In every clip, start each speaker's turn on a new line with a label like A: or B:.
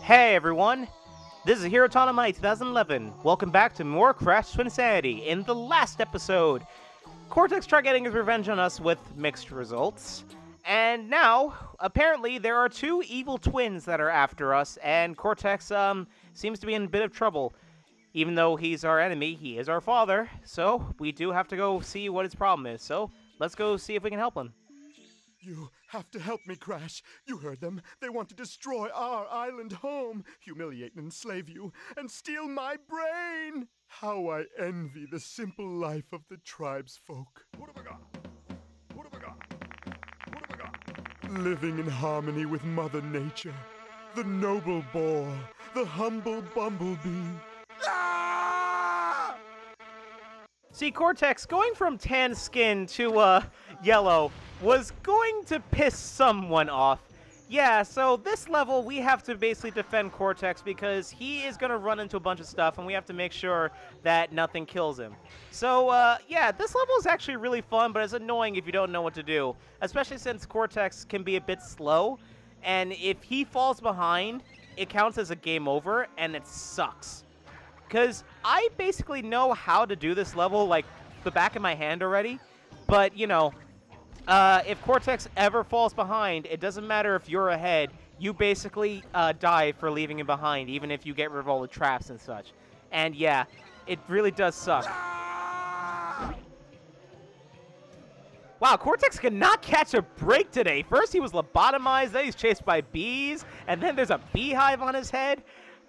A: Hey everyone, this is Hero Autonomite 2011. Welcome back to more Crash Twinsanity. In the last episode, Cortex tried getting his revenge on us with mixed results. And now, apparently, there are two evil twins that are after us, and Cortex seems to be in a bit of trouble. Even though he's our enemy, he is our father, so we do have to go see what his problem is. So, let's go see if we can help him.
B: You have to help me, Crash. You heard them. They want to destroy our island home, humiliate and enslave you, and steal my brain. How I envy the simple life of the tribesfolk. Living in harmony with Mother Nature. The noble boar, the humble bumblebee. Ah!
A: See, Cortex, going from tan skin to, yellow was going to piss someone off. Yeah, so this level, we have to basically defend Cortex because he is going to run into a bunch of stuff, and we have to make sure that nothing kills him. So, yeah, this level is actually really fun, but it's annoying if you don't know what to do, especially since Cortex can be a bit slow, and if he falls behind, it counts as a game over, and it sucks. Because I basically know how to do this level, like, the back of my hand already, but, you know, if Cortex ever falls behind, it doesn't matter if you're ahead, you basically die for leaving him behind, even if you get rid of all the traps and such. And yeah, it really does suck. Wow, Cortex cannot catch a break today. First he was lobotomized, then he's chased by bees, and then there's a beehive on his head.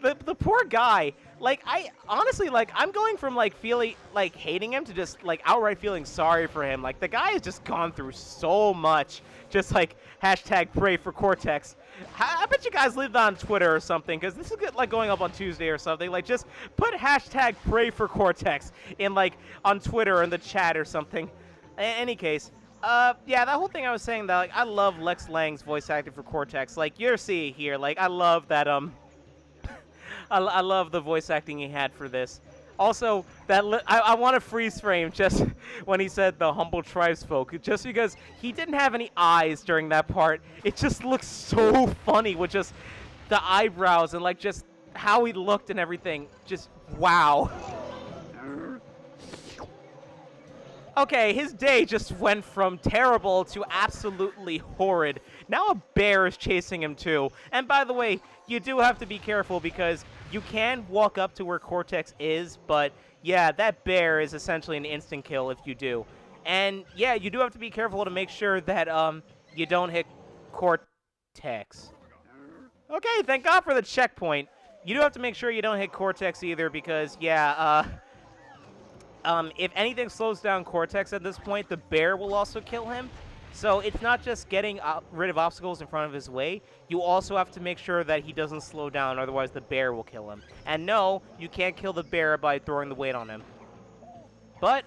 A: The poor guy, like, honestly, I'm going from, like, feeling, like, hating him to just, like, outright feeling sorry for him. Like, the guy has just gone through so much. Just, like, hashtag pray for Cortex. I bet you guys leave that on Twitter or something, because this is, like, going up on Tuesday or something. Like, just put hashtag pray for Cortex in, like, on Twitter or in the chat or something. In any case, yeah, that whole thing I was saying, that, like, I love Lex Lang's voice acting for Cortex. Like, you're seeing here, like, I love that, I love the voice acting he had for this. Also, that I want to freeze frame just when he said the humble tribesfolk, just because he didn't have any eyes during that part. It just looks so funny with just the eyebrows and, like, just how he looked and everything. Just wow. Okay, his day just went from terrible to absolutely horrid. Now a bear is chasing him too. And by the way, you do have to be careful because you can walk up to where Cortex is, but yeah, that bear is essentially an instant kill if you do. And yeah, you do have to be careful to make sure that you don't hit Cortex. Okay, thank God for the checkpoint. You do have to make sure you don't hit Cortex either because yeah, if anything slows down Cortex at this point, the bear will also kill him. So it's not just getting rid of obstacles in front of his way. You also have to make sure that he doesn't slow down, otherwise the bear will kill him. And no, you can't kill the bear by throwing the weight on him. But,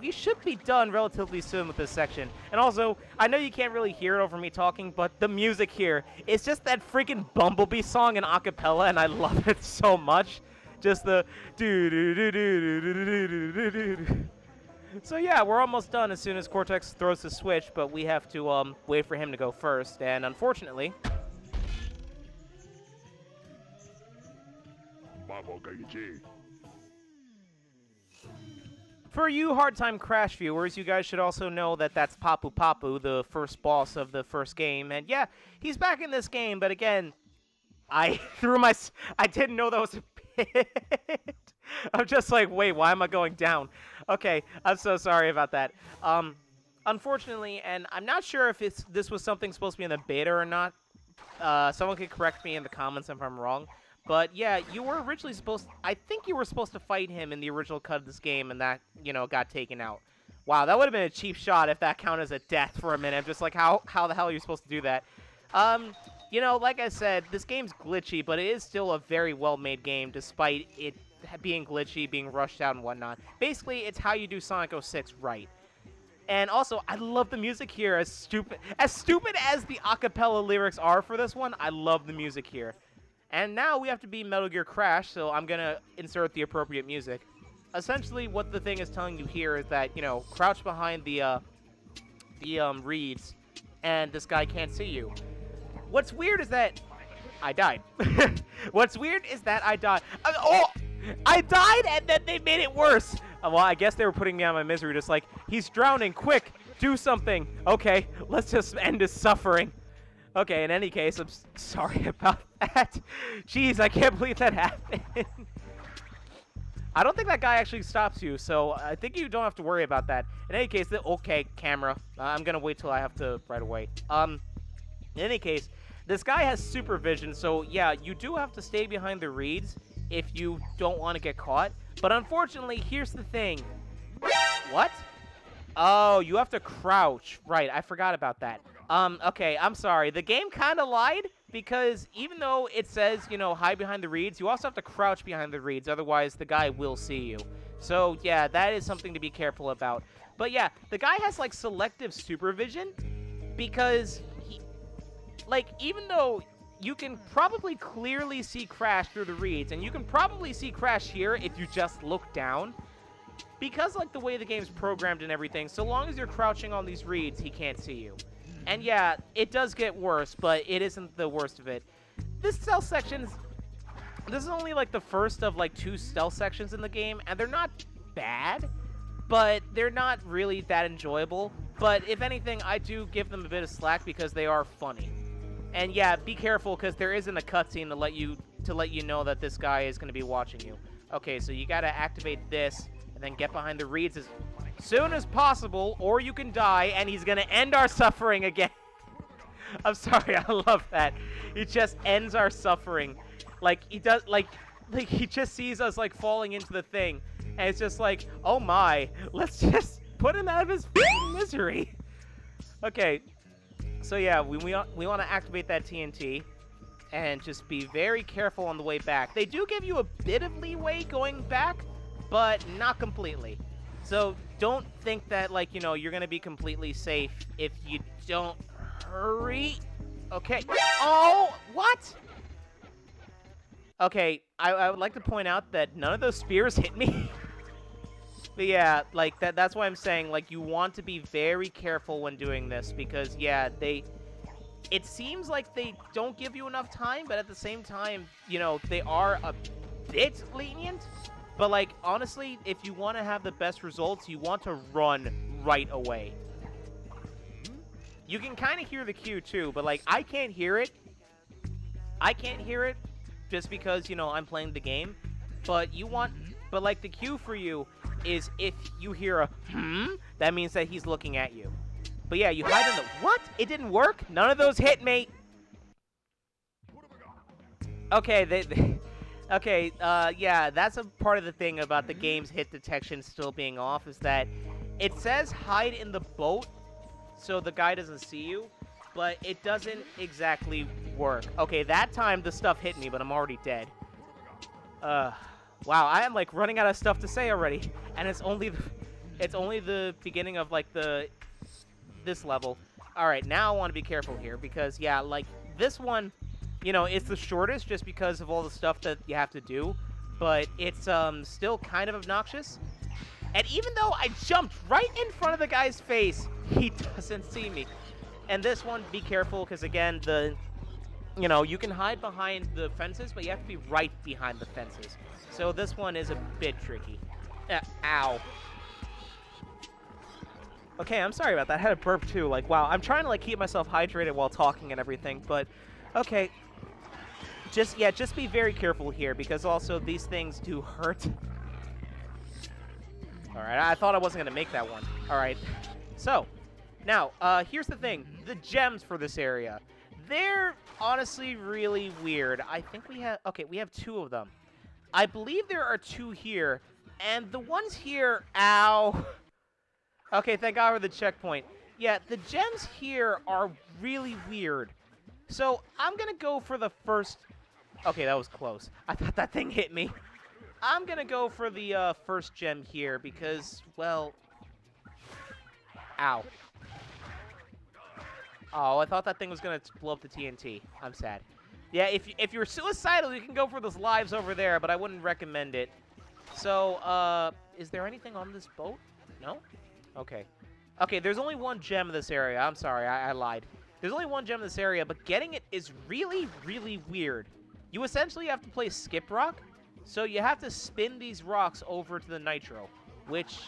A: we should be done relatively soon with this section. And also, I know you can't really hear it over me talking, but the music here, it's just that freaking Bumblebee song in acapella, and I love it so much. Just the do-do-do-do-do-do-do-do-do-do. So yeah, we're almost done as soon as Cortex throws the switch, but we have to wait for him to go first, and unfortunately... For you Hard Time Crash viewers, you guys should also know that that's Papu Papu, the first boss of the first game, and yeah, he's back in this game, but again, I didn't know that was a pit. I'm just like, wait, why am I going down? Okay, I'm so sorry about that. Unfortunately, and I'm not sure if this was something supposed to be in the beta or not. Someone could correct me in the comments if I'm wrong. But yeah, you were originally I think you were supposed to fight him in the original cut of this game, and that, you know, got taken out. Wow, that would have been a cheap shot if that counted as a death for a minute. I'm just like, how the hell are you supposed to do that? You know, like I said, this game's glitchy, but it is still a very well-made game, despite it being glitchy, being rushed out and whatnot. Basically, it's how you do Sonic 06 right. And also, I love the music here. As stupid as the acapella lyrics are for this one, I love the music here. And now we have to be Metal Gear Crash, so I'm gonna insert the appropriate music. Essentially, what the thing is telling you here is that, you know, crouch behind the reeds, and this guy can't see you. What's weird is that I died. What's weird is that I died. Oh! I died, and then they made it worse. Well, I guess they were putting me on my misery, just like, he's drowning, quick, do something. Okay, let's just end his suffering. Okay, in any case, I'm sorry about that. Jeez, I can't believe that happened. I don't think that guy actually stops you, so I think you don't have to worry about that. In any case, okay, camera. I'm gonna wait till I have to right away. In any case, this guy has supervision, so yeah, you do have to stay behind the reeds if you don't want to get caught. But unfortunately, here's the thing. What? Oh, you have to crouch. Right, I forgot about that. Okay, I'm sorry. The game kind of lied, because even though it says, you know, hide behind the reeds, you also have to crouch behind the reeds, otherwise the guy will see you. So, yeah, that is something to be careful about. But yeah, the guy has, like, selective supervision, because he, like, even though you can probably clearly see Crash through the reeds, and you can probably see Crash here if you just look down, because, like, the way the game's programmed and everything, so long as you're crouching on these reeds, he can't see you. And yeah, it does get worse, but it isn't the worst of it. This stealth section's... This is only, like, the first of, like, 2 stealth sections in the game, and they're not bad, but they're not really that enjoyable. But if anything, I do give them a bit of slack because they are funny. And yeah, be careful, because there isn't a cutscene to let you know that this guy is going to be watching you. Okay, so you got to activate this, and then get behind the reeds as soon as possible, or you can die, and he's going to end our suffering again. I'm sorry, I love that. He just ends our suffering. Like, he does, like he just sees us, like, falling into the thing, and it's just like, oh my, let's just put him out of his misery. Okay, so yeah, we want to activate that TNT, and just be very careful on the way back. They do give you a bit of leeway going back, but not completely. So don't think that, like, you know, you're going to be completely safe if you don't hurry. Okay. Oh, what? Okay, I would like to point out that none of those spears hit me. But yeah, like, that's why I'm saying, like, you want to be very careful when doing this, because, yeah, it seems like they don't give you enough time, but at the same time, you know, they are a bit lenient. But, like, honestly, if you want to have the best results, you want to run right away. You can kind of hear the cue, too, but, like, I can't hear it. I can't hear it just because, you know, I'm playing the game. But like, the cue for you is if you hear a that means that he's looking at you. But, yeah, you hide in the... What? It didn't work? None of those hit me. Okay, Okay, yeah, that's a part of the thing about the game's hit detection still being off, is that it says hide in the boat so the guy doesn't see you, but it doesn't exactly work. Okay, that time the stuff hit me, but I'm already dead. Wow, I am, like, running out of stuff to say already, and it's only the beginning of, like, this level. Alright, now I want to be careful here, because, yeah, like, this one... You know, it's the shortest just because of all the stuff that you have to do, but it's still kind of obnoxious. And even though I jumped right in front of the guy's face, he doesn't see me. And this one, be careful, because again, you know, you can hide behind the fences, but you have to be right behind the fences. So this one is a bit tricky. Ow. Okay, I'm sorry about that. I had a burp too. Like, wow, I'm trying to, like, keep myself hydrated while talking and everything, but okay. Just be very careful here, because also these things do hurt. Alright, I thought I wasn't going to make that one. Alright, so, now, here's the thing. The gems for this area. They're honestly really weird. I think we have... Okay, we have 2 of them. I believe there are 2 here, and the ones here... Ow! Okay, thank God for the checkpoint. Yeah, the gems here are really weird. So, I'm going to go for the first... Okay, that was close. I thought that thing hit me. I'm going to go for the first gem here because, well... Ow. Oh, I thought that thing was going to blow up the TNT. I'm sad. Yeah, if you're suicidal, you can go for those lives over there, but I wouldn't recommend it. So, is there anything on this boat? No? Okay. Okay, there's only 1 gem in this area. I'm sorry, I lied. There's only one gem in this area, but getting it is really, really weird. You essentially have to play skip rock, so you have to spin these rocks over to the nitro, which,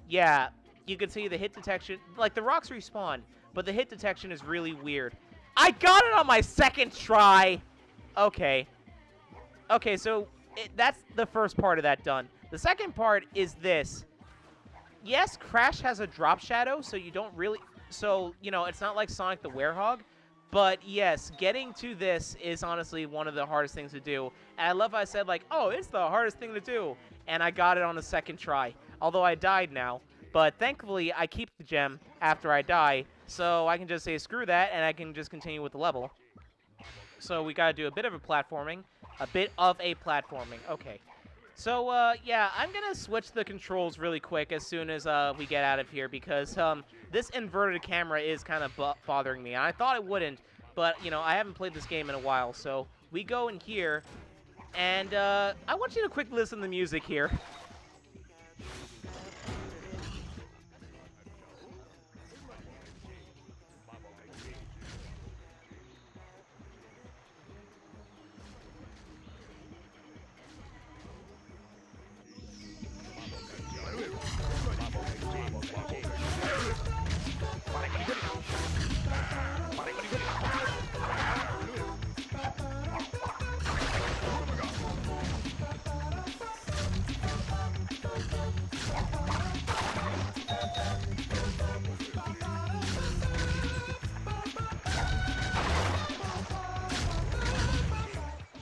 A: yeah, you can see the hit detection. Like, the rocks respawn, but the hit detection is really weird. I got it on my second try! Okay. Okay, so that's the first part of that done. The second part is this. Yes, Crash has a drop shadow, so you don't really... So, you know, it's not like Sonic the Werehog. But, yes, getting to this is honestly one of the hardest things to do. And I love how I said, like, oh, it's the hardest thing to do. And I got it on the second try. Although I died now. But thankfully, I keep the gem after I die. So I can just say screw that, and I can just continue with the level. So we got to do a bit of a platforming. Okay. So, yeah, I'm going to switch the controls really quick as soon as we get out of here because this inverted camera is kind of bothering me. And I thought it wouldn't, but, you know, I haven't played this game in a while. So we go in here, and I want you to quickly listen to the music here.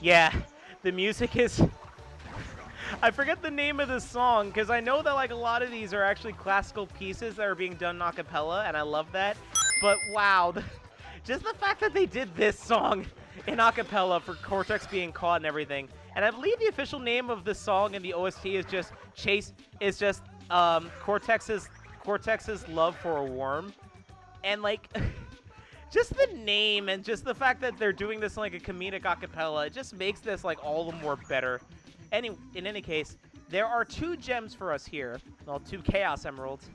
A: Yeah, the music is... I forget the name of the song, because I know that like a lot of these are actually classical pieces that are being done a cappella, and I love that. But wow, just the fact that they did this song in a cappella for Cortex being caught and everything. And I believe the official name of the song and the OST is just Cortex's love for a worm. And like... just the name and just the fact that they're doing this in, like, a comedic acapella, it just makes this, like, all the more better. In any case, there are 2 gems for us here. Well, 2 Chaos Emeralds.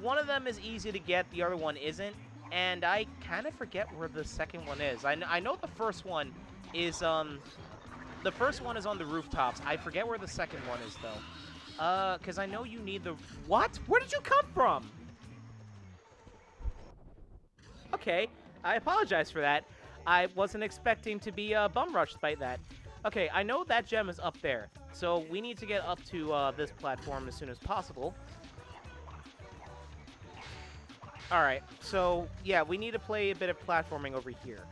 A: One of them is easy to get, the other one isn't. And I kind of forget where the second one is. I know the first one is, the first one is on the rooftops. I forget where the second one is, though. Because I know you need the... What? Where did you come from? Okay, I apologize for that. I wasn't expecting to be bum rushed by that. Okay, I know that gem is up there, so we need to get up to this platform as soon as possible. Alright, so yeah, we need to play a bit of platforming over here.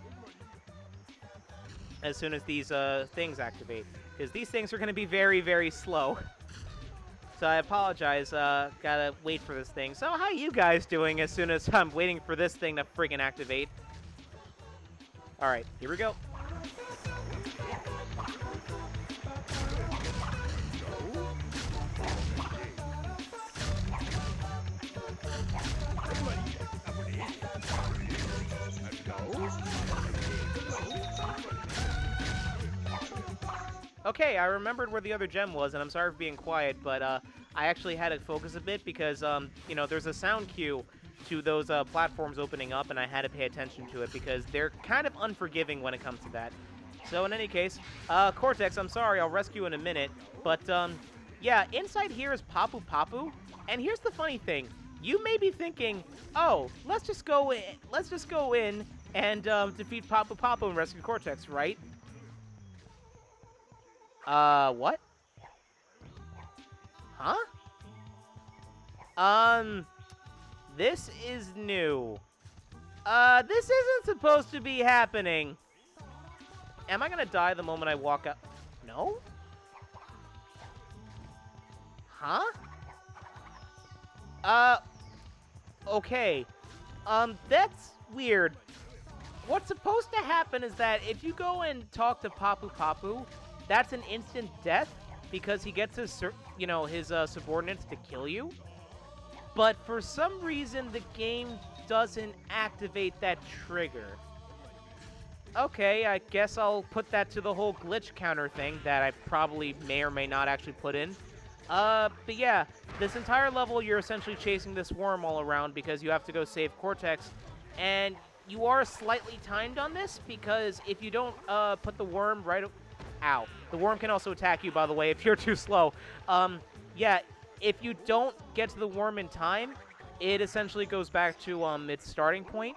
A: As soon as these things activate, because these things are going to be very, very slow. So I apologize, gotta wait for this thing. So how you guys doing as soon as I'm waiting for this thing to friggin' activate? Alright, here we go. Okay, I remembered where the other gem was, and I'm sorry for being quiet, but I actually had to focus a bit because, you know, there's a sound cue to those platforms opening up, and I had to pay attention to it because they're kind of unforgiving when it comes to that. So in any case, Cortex, I'm sorry, I'll rescue in a minute, but yeah, inside here is Papu Papu, and here's the funny thing. You may be thinking, oh, let's just go in and defeat Papu Papu and rescue Cortex, right? What? Huh? This is new. This isn't supposed to be happening. Am I gonna die the moment I walk up? No? Huh? Okay. That's weird. What's supposed to happen is that if you go and talk to Papu Papu, that's an instant death because he gets his, you know, his subordinates to kill you. But for some reason, the game doesn't activate that trigger. Okay, I guess I'll put that to the whole glitch counter thing that I probably may or may not actually put in. But yeah, this entire level, you're essentially chasing this worm all around because you have to go save Cortex. And you are slightly timed on this, because if you don't put the worm right... Ow. The worm can also attack you, by the way, if you're too slow. Yeah, if you don't get to the worm in time, it essentially goes back to its starting point,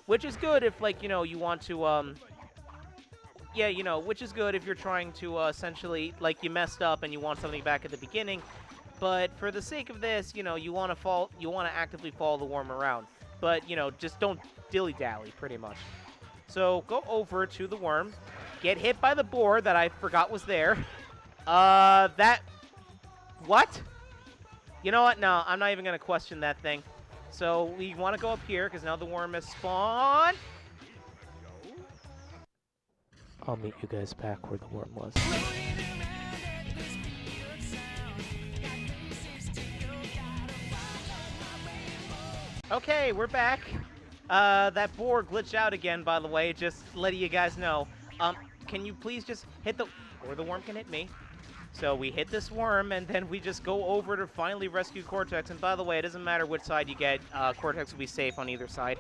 A: which is good if, like, you know, you want to... Yeah, you know, which is good if you're trying to essentially, like, you messed up and you want something back at the beginning. But for the sake of this, you know, you want to actively follow the worm around. But, you know, just don't dilly-dally, pretty much. So go over to the worm, get hit by the boar that I forgot was there. What? You know what? No, I'm not even going to question that thing. So we want to go up here, because now the worm has spawned. I'll meet you guys back where the worm was. Okay, we're back. That boar glitched out again, by the way, just letting you guys know. Can you please just hit the... Or the worm can hit me. So we hit this worm, and then we just go over to finally rescue Cortex. And by the way, it doesn't matter which side you get. Cortex will be safe on either side.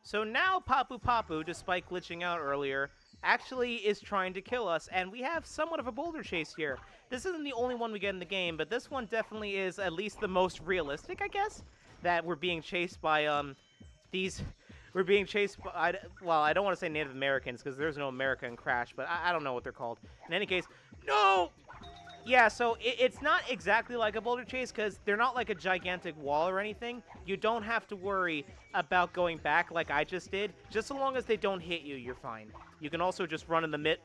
A: So now Papu Papu, despite glitching out earlier, actually is trying to kill us, and we have somewhat of a boulder chase here. This isn't the only one we get in the game, but this one definitely is at least the most realistic, I guess, that we're being chased by, we're being chased by, well, I don't want to say Native Americans, because there's no America in Crash, but I don't know what they're called. In any case, no! Yeah, so it's not exactly like a boulder chase, because they're not like a gigantic wall or anything. You don't have to worry about going back like I just did. Just so long as they don't hit you, you're fine. You can also just run in the mid...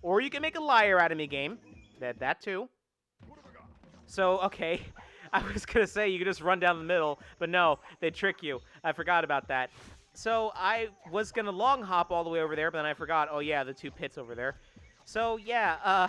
A: Or you can make a liar out of me, game. That too. So, okay. I was going to say you could just run down the middle, but no, they trick you. I forgot about that. So I was going to long hop all the way over there, but then I forgot, oh yeah, the two pits over there. So, yeah,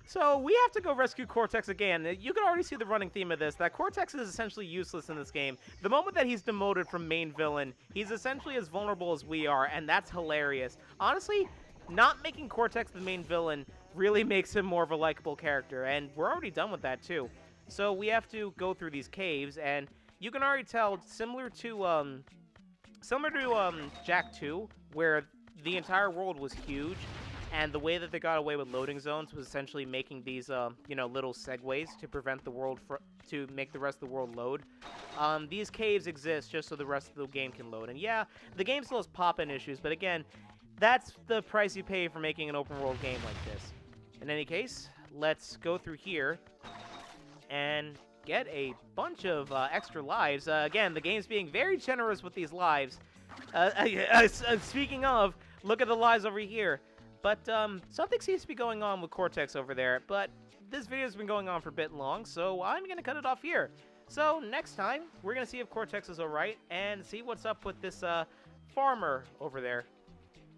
A: So we have to go rescue Cortex again. You can already see the running theme of this, that Cortex is essentially useless in this game. The moment that he's demoted from main villain, he's essentially as vulnerable as we are, and that's hilarious. Honestly, not making Cortex the main villain really makes him more of a likable character, and we're already done with that too. So we have to go through these caves, and you can already tell, similar to Jak 2, where the entire world was huge, and the way that they got away with loading zones was essentially making these, you know, little segues to prevent the world to make the rest of the world load. These caves exist just so the rest of the game can load. And yeah, the game still has pop-in issues, but again, that's the price you pay for making an open-world game like this. In any case, let's go through here and get a bunch of extra lives. Again, the game's being very generous with these lives. Speaking of, look at the lives over here. But something seems to be going on with Cortex over there, but this video's been going on for a bit long, so I'm going to cut it off here. So next time, we're going to see if Cortex is alright, and see what's up with this farmer over there,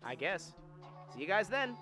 A: I guess. See you guys then.